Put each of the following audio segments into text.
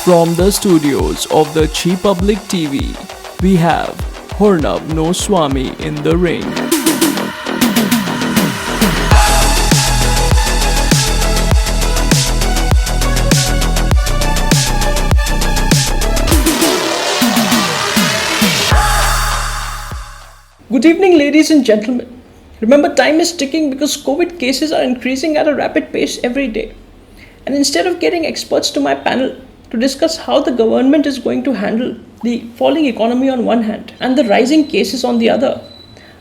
From the studios of the Chi Public TV, we have Hornab Noswami in the ring. Good evening, ladies and gentlemen. Remember, time is ticking because COVID cases are increasing at a rapid pace every day. And instead of getting experts to my panel to discuss how the government is going to handle the falling economy on one hand and the rising cases on the other,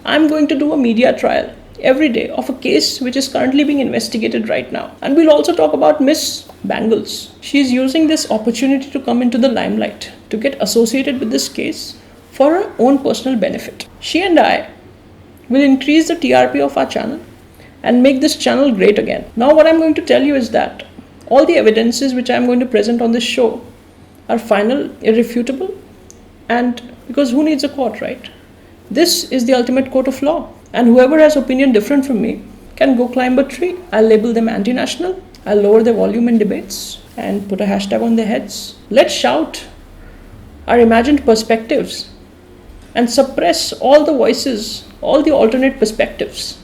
I'm going to do a media trial every day of a case which is currently being investigated right now. And we'll also talk about Miss Bangles. She is using this opportunity to come into the limelight, to get associated with this case for her own personal benefit. She and I will increase the TRP of our channel and make this channel great again. Now what I'm going to tell you is that all the evidences which I'm going to present on this show are final, irrefutable, and because who needs a court, right? This is the ultimate court of law, and whoever has opinion different from me can go climb a tree. I'll label them anti-national, I'll lower their volume in debates and put a hashtag on their heads. Let's shout our imagined perspectives and suppress all the voices, all the alternate perspectives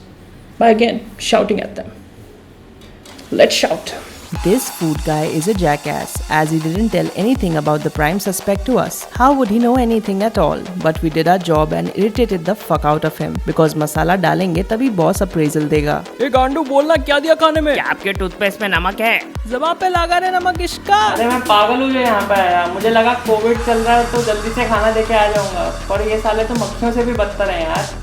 by again shouting at them. Let's shout. This food guy is a jackass as he didn't tell anything about the prime suspect to us. How would he know anything at all? But we did our job and irritated the fuck out of him because masala डालेंगे तभी boss appraisal देगा. ए गांडू बोलना क्या दिया खाने में? क्या आपके टूथपेस्ट में नमक है? ज़बान पे लगा रे नमक इसका. अरे मैं पागल हूँ जो यहाँ पे आया. मुझे लगा कोविड चल रहा है तो जल्दी से खाना देके आ जाऊंगा. पर ये साले तो मक्खियों से भी बदतर हैं यार.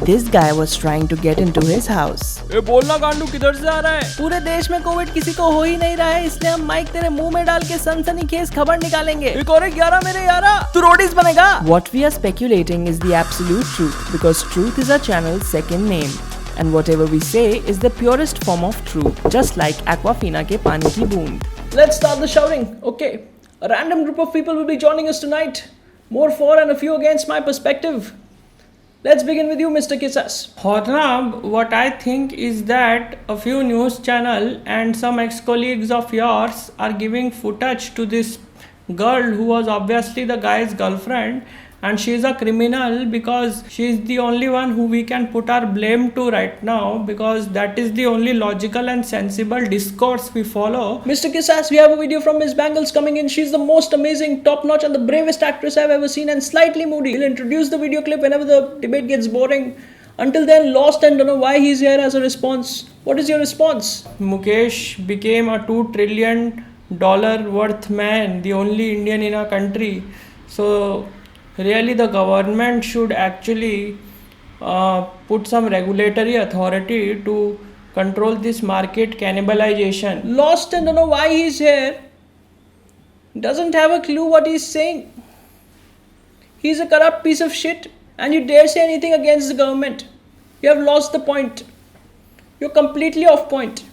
This guy was trying to get into his house. ए बोलना गांडू किधर से आ रहा है? पूरे देश में कोविड किसी को हो ही नहीं रहा है, इसलिए हम माइक तेरे मुंह में डाल के सनसनीखेज खबर निकालेंगे. एक और 11 मेरे यारा. तू रोडीज बनेगा. What we are speculating is the absolute truth because truth is our channel's second name. And whatever we say is the purest form of truth, just like Aquafina ke पानी की बूंद. Let's start the shouting. Okay. A random group of people will be joining us tonight. More for and a few against my perspective. Let's begin with you, Mr. Kisas. Hornab, what I think is that a few news channel and some ex-colleagues of yours are giving footage to this girl who was obviously the guy's girlfriend, and she is a criminal because she is the only one who we can put our blame to right now because that is the only logical and sensible discourse we follow. Mr. Kisas, we have a video from Miss Bangles coming in. She's the most amazing, top-notch and the bravest actress I've ever seen and slightly moody. We'll introduce the video clip whenever the debate gets boring. Until then, lost and don't know why he's here as a response. What is your response? Mukesh became a $2 trillion worth man, the only Indian in our country. So really the government should actually put some regulatory authority to control this market cannibalization. Lost and don't know why he's here. Doesn't have a clue what he's saying. He's a corrupt piece of shit and you dare say anything against the government. You have lost the point. You're completely off point.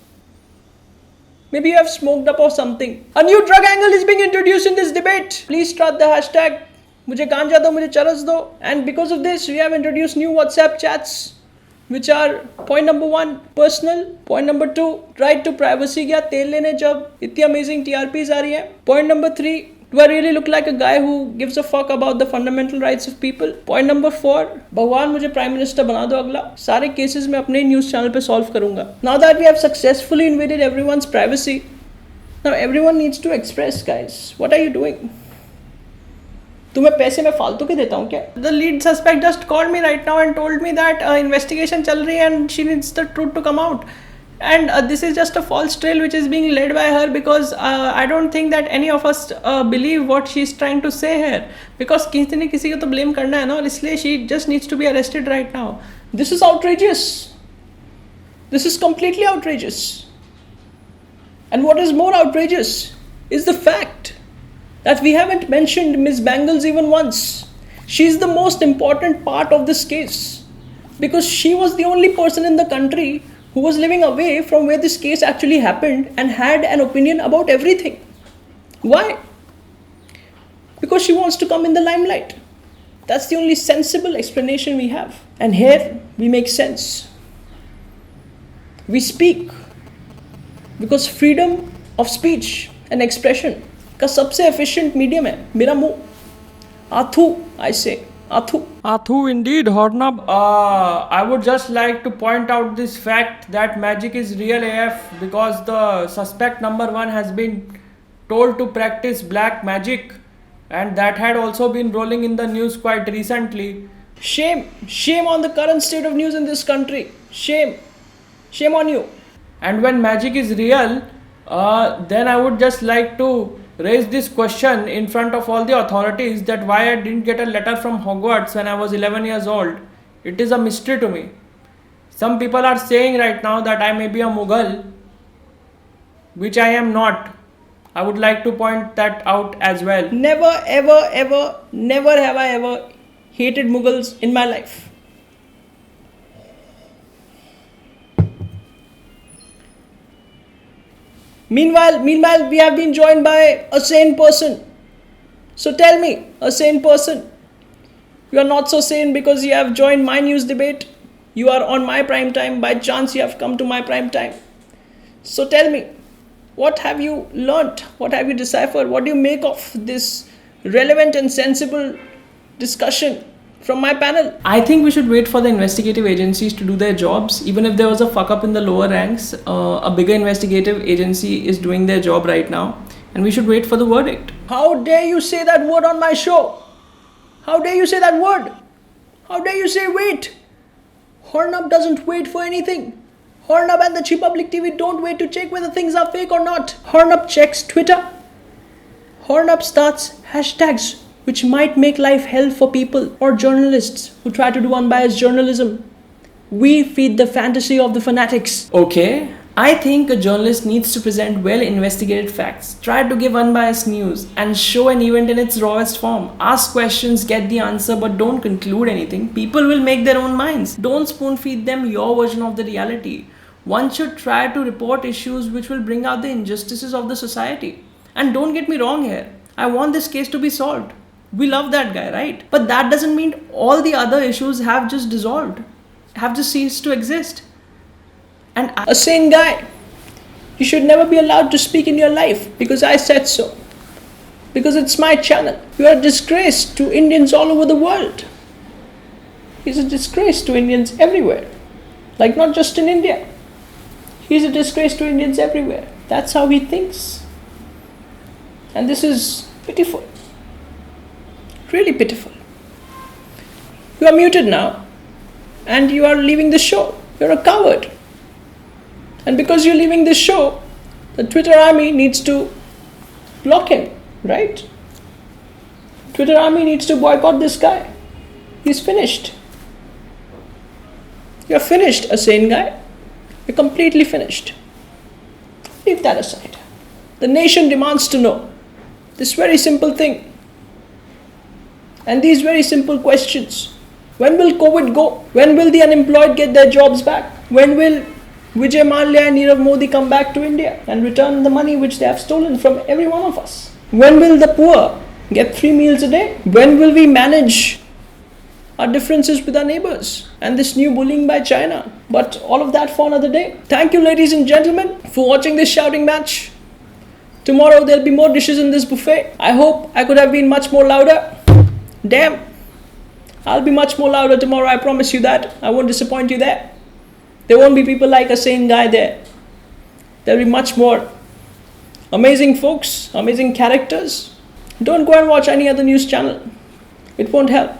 Maybe you have smoked up or something. A new drug angle is being introduced in this debate. Please start the hashtag. मुझे गांजा दो, मुझे चरस दो. And because of this, we have introduced new WhatsApp chats, which are point number 1, personal. Point number 2, right to privacy. क्या तेल लेने जब इतनी amazing TRPs आ रही हैं. Point number 3, do I really look like a guy who gives a fuck about the fundamental rights of people? Point number 4, भगवान मुझे prime minister बना दो अगला. सारे केसेस मैं अपने न्यूज़ चैनल पे सॉल्व करूंगा. Now that we have successfully invaded everyone's privacy, now everyone needs to express, guys. What are you doing? तुम्हें पैसे मैं फालतू के देता हूँ क्या? The lead suspect just called me right now and told me that investigation चल रही है and she needs the truth to come out. And this is just a false trail which is being led by her because I don't think that any of us believe what she is trying to say here. Because किसी ने किसी को तो blame करना है ना, और इसलिए she just needs to be arrested right now. This is outrageous. This is completely outrageous. And what is more outrageous is the fact that we haven't mentioned Miss Bangles even once. She's the most important part of this case because she was the only person in the country who was living away from where this case actually happened and had an opinion about everything. Why? Because she wants to come in the limelight. That's the only sensible explanation we have. And here we make sense. We speak because freedom of speech an expression का सबसे efficient medium है मेरा मुंह। आथू आई से आथू। Athu indeed, Hornab. I would just like to point out this fact that magic is real AF because the suspect number 1 has been told to practice black magic, and that had also been rolling in the news quite recently. Shame on the current state of news in this country. Shame on you. And when magic is real, then I would just like to raise this question in front of all the authorities that why I didn't get a letter from Hogwarts when I was 11 years old. It is a mystery to me. Some people are saying right now that I may be a Mughal, which I am not. I would like to point that out as well. Never have I ever hated Mughals in my life. Meanwhile, we have been joined by a sane person. So tell me, a sane person, you are not so sane because you have joined my news debate. You are on my prime time. By chance, you have come to my prime time. So tell me, what have you learnt? What have you deciphered? What do you make of this relevant and sensible discussion from my panel? I think we should wait for the investigative agencies to do their jobs. Even if there was a fuck up in the lower ranks, a bigger investigative agency is doing their job right now, and we should wait for the verdict. How dare you say that word on my show? How dare you say that word? How dare you say wait? Hornab doesn't wait for anything. Hornab and the Cheap Public TV don't wait to check whether things are fake or not. Hornab checks Twitter. Hornab starts hashtags which might make life hell for people or journalists who try to do unbiased journalism. We feed the fantasy of the fanatics. Okay, I think a journalist needs to present well investigated facts, try to give unbiased news, and show an event in its rawest form. Ask questions, get the answer, but don't conclude anything. People will make their own minds. Don't spoon feed them your version of the reality. One should try to report issues which will bring out the injustices of the society. And don't get me wrong here, I want this case to be solved. We love that guy, right? But that doesn't mean all the other issues have just dissolved, have just ceased to exist. And A sane guy, you should never be allowed to speak in your life because I said so. Because it's my channel. You are a disgrace to Indians all over the world. He's a disgrace to Indians everywhere. Like not just in India. He's a disgrace to Indians everywhere. That's how he thinks. And this is pitiful. Really pitiful. You are muted now and you are leaving the show. You're a coward. And because you're leaving this show, the Twitter army needs to block him, right? Twitter army needs to boycott this guy. He's finished. You're finished, a sane guy. You're completely finished. Leave that aside. The nation demands to know this very simple thing. And these very simple questions. When will COVID go? When will the unemployed get their jobs back? When will Vijay Mallya and Nirav Modi come back to India and return the money which they have stolen from every one of us? When will the poor get 3 meals a day? When will we manage our differences with our neighbors and this new bullying by China? But all of that for another day. Thank you, ladies and gentlemen, for watching this shouting match. Tomorrow there'll be more dishes in this buffet. I hope I could have been much more louder. Damn, I'll be much more louder tomorrow, I promise you that. I won't disappoint you there. There won't be people like a sane guy there. There'll be much more amazing folks, amazing characters. Don't go and watch any other news channel. It won't help.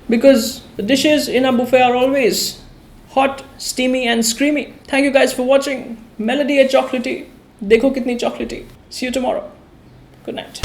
Because the dishes in a buffet are always hot, steamy and screamy. Thank you guys for watching. Melody hai chocolatey. Dekho kitni chocolatey. See you tomorrow. Good night.